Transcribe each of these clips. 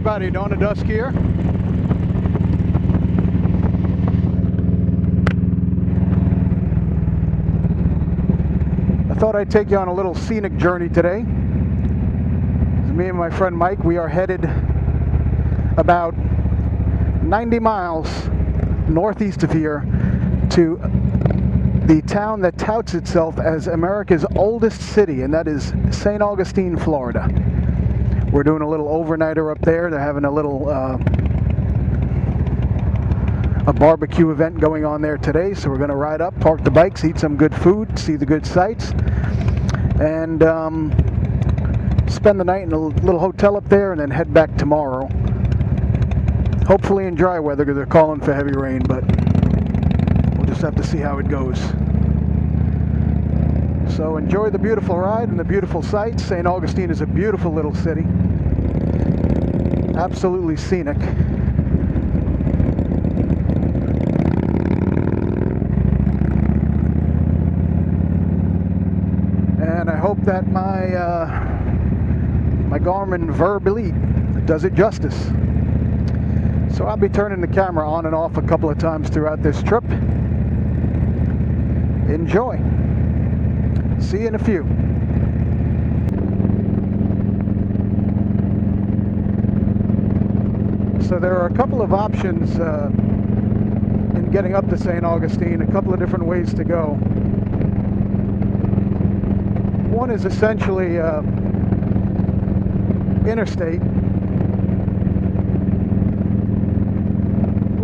everybody, Dawn of Dusk here. I thought I'd take you on a little scenic journey today. Me and my friend Mike, we are headed about 90 miles northeast of here to the town that touts itself as America's oldest city, and that is St. Augustine, Florida. We're doing a little overnighter up there. They're having a little a barbecue event going on there today, so we're going to ride up, park the bikes, eat some good food, see the good sights, and spend the night in a little hotel up there, and then head back tomorrow. Hopefully in dry weather, because they're calling for heavy rain, but we'll just have to see how it goes. So enjoy the beautiful ride and the beautiful sights. St. Augustine is a beautiful little city. Absolutely scenic. And I hope that my Garmin Verb Elite does it justice. So I'll be turning the camera on and off a couple of times throughout this trip. Enjoy. See you in a few. So there are a couple of options in getting up to St. Augustine, a couple of different ways to go. One is essentially interstate.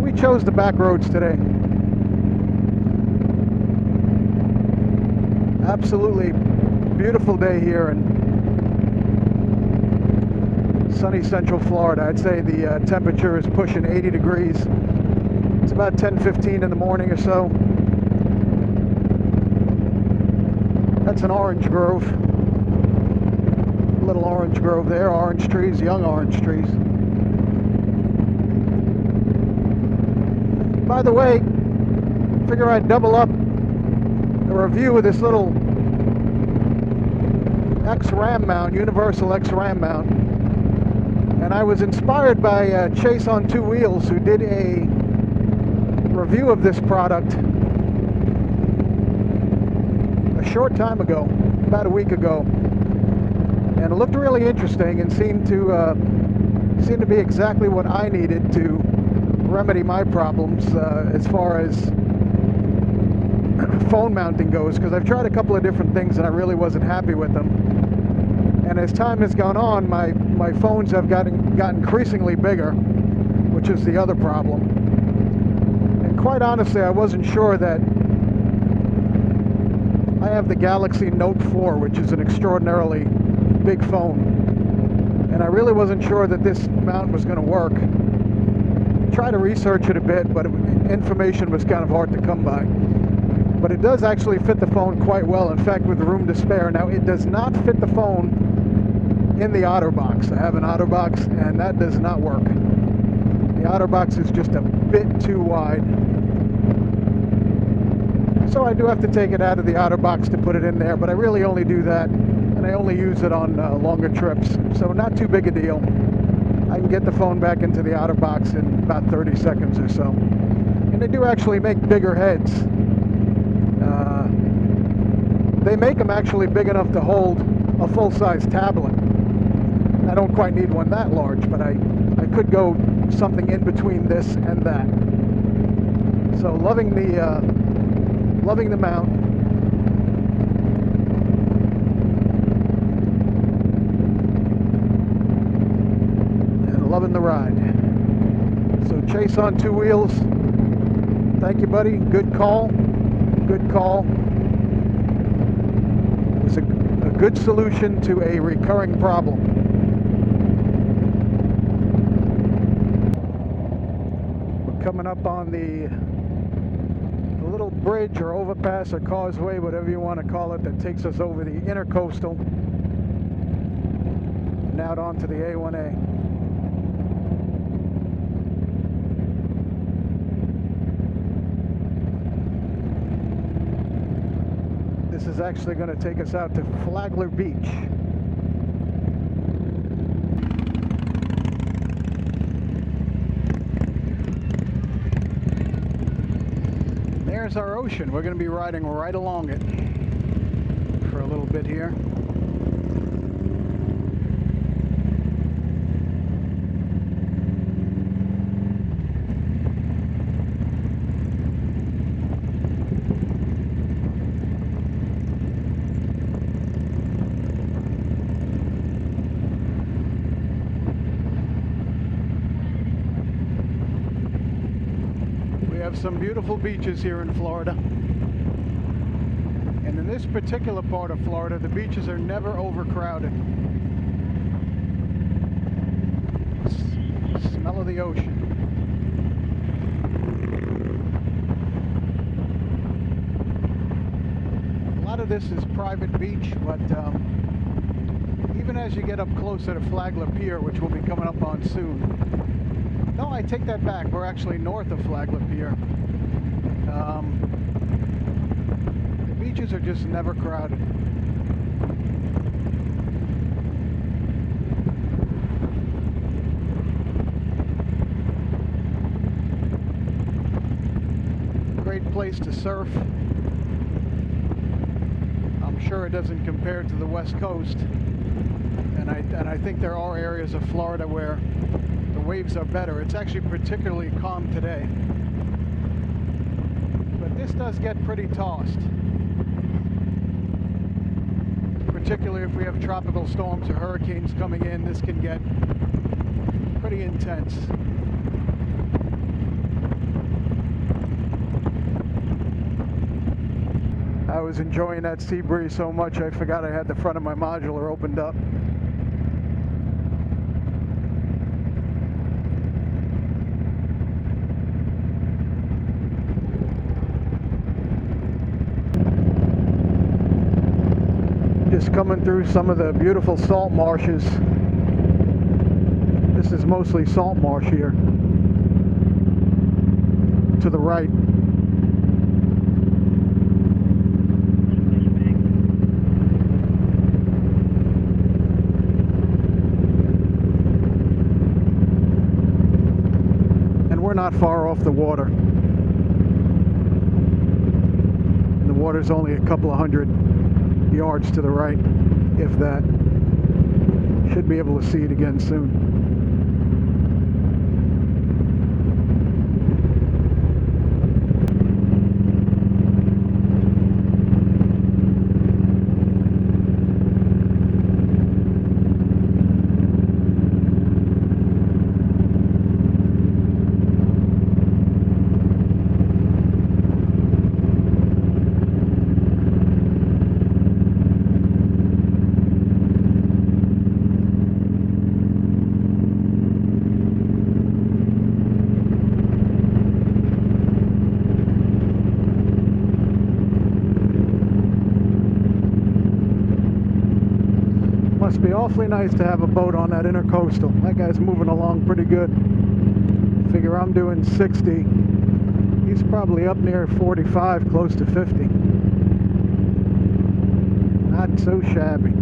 We chose the back roads today. Absolutely beautiful day here in sunny Central Florida. I'd say the temperature is pushing 80 degrees. It's about 10:15 in the morning or so. That's an orange grove. A little orange grove there. Orange trees, young orange trees. By the way, figure I'd double up a review of this little X-Ram mount, Universal X-Ram mount. And I was inspired by Chase on Two Wheels, who did a review of this product a short time ago, about a week ago. And it looked really interesting and seemed to be exactly what I needed to remedy my problems as far as phone mounting goes, because I've tried a couple of different things and I really wasn't happy with them. And as time has gone on, my phones have got increasingly bigger, which is the other problem. And quite honestly, I wasn't sure that I have the Galaxy Note 4, which is an extraordinarily big phone. And I really wasn't sure that this mount was going to work. Try to research it a bit, but information was kind of hard to come by. But it does actually fit the phone quite well, in fact, with room to spare. Now, it does not fit the phone in the OtterBox. I have an OtterBox, and that does not work. The OtterBox is just a bit too wide. So I do have to take it out of the OtterBox to put it in there, but I really only do that, and I only use it on longer trips. So not too big a deal. I can get the phone back into the OtterBox in about 30 seconds or so. And they do actually make bigger heads. They make them actually big enough to hold a full-size tablet. I don't quite need one that large, but I could go something in between this and that. So loving the mount. And loving the ride. So Chase on Two Wheels, thank you, buddy. Good call. Good call. It was a good solution to a recurring problem. We're coming up on the little bridge or overpass or causeway, whatever you want to call it, that takes us over the intercoastal and out onto the A1A. This is actually going to take us out to Flagler Beach. there's our ocean. We're going to be riding right along it for a little bit here. Some beautiful beaches here in Florida, and in this particular part of Florida the beaches are never overcrowded. Smell of the ocean. A lot of this is private beach, but even as you get up closer to Flagler Pier, which we'll be coming up on soon. No, I take that back. We're actually north of Flagler Pier. The beaches are just never crowded. Great place to surf. I'm sure it doesn't compare to the West Coast. And I think there are areas of Florida where the waves are better. It's actually particularly calm today. But this does get pretty tossed. Particularly if we have tropical storms or hurricanes coming in, this can get pretty intense. I was enjoying that sea breeze so much I forgot I had the front of my modular opened up. Just coming through some of the beautiful salt marshes. This is mostly salt marsh here. To the right. And we're not far off the water. And the water's only a couple of hundred yards to the right, if that. Should be able to see it again soon. Must be awfully nice to have a boat on that intercoastal. That guy's moving along pretty good. Figure I'm doing 60. He's probably up near 45, close to 50. Not so shabby.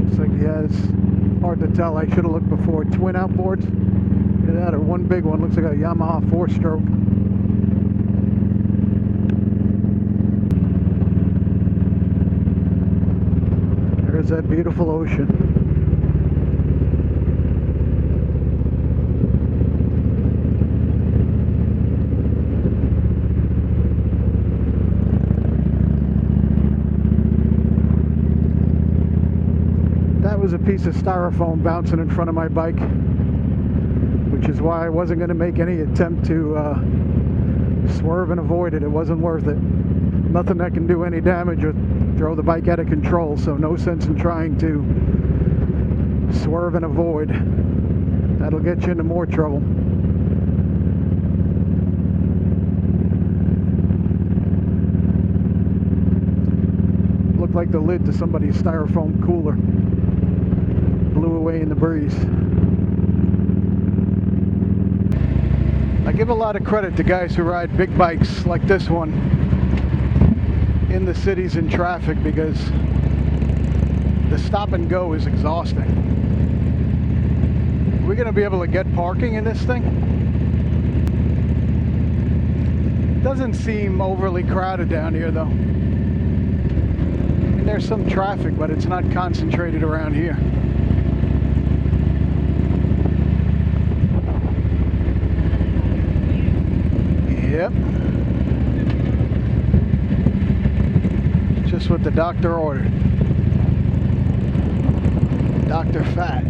Looks like he has, hard to tell, I should have looked before, twin outboards. Either that or one big one, looks like a Yamaha 4-stroke. There's that beautiful ocean. That was a piece of styrofoam bouncing in front of my bike, which is why I wasn't going to make any attempt to swerve and avoid it. It wasn't worth it. Nothing that can do any damage or throw the bike out of control, so no sense in trying to swerve and avoid. That'll get you into more trouble. Looked like the lid to somebody's styrofoam cooler. Blew away in the breeze. I give a lot of credit to guys who ride big bikes like this one in the cities in traffic, because the stop and go is exhausting. Are we going to be able to get parking in this thing? Doesn't seem overly crowded down here, though. And there's some traffic, but it's not concentrated around here. Yep. Just what the doctor ordered. Dr. Fat.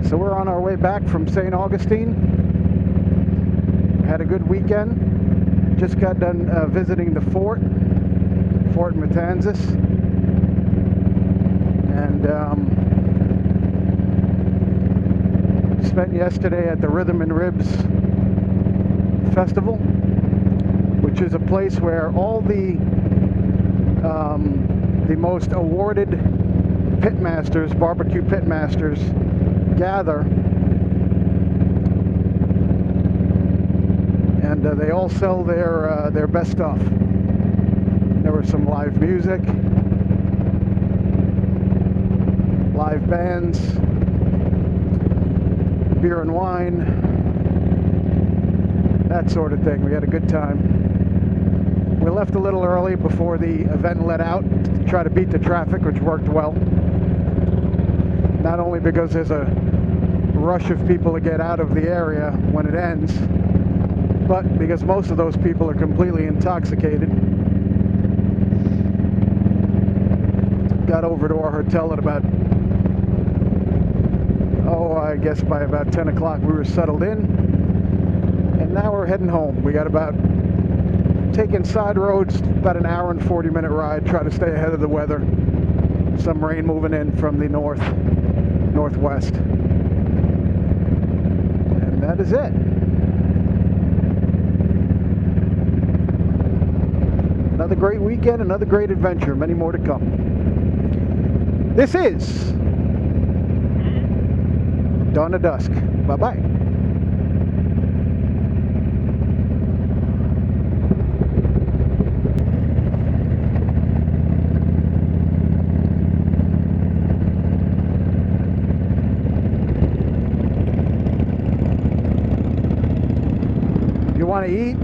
So we're on our way back from St. Augustine. Had a good weekend. Just got done visiting the Fort Matanzas. And spent yesterday at the Rhythm and Ribs Festival, which is a place where all the most awarded pitmasters, barbecue pitmasters, gather, and they all sell their best stuff. There was some live music, live bands, beer and wine, that sort of thing. We had a good time. We left a little early before the event let out to try to beat the traffic, which worked well. Not only because there's a rush of people to get out of the area when it ends, but because most of those people are completely intoxicated. Got over to our hotel at about, I guess by about 10 o'clock we were settled in, and now we're heading home. We got taking side roads, about an hour and 40-minute ride, try to stay ahead of the weather. Some rain moving in from the northwest. And that is it. Another great weekend, another great adventure, many more to come. This is Dawn to Dusk. Bye-bye. You want to eat?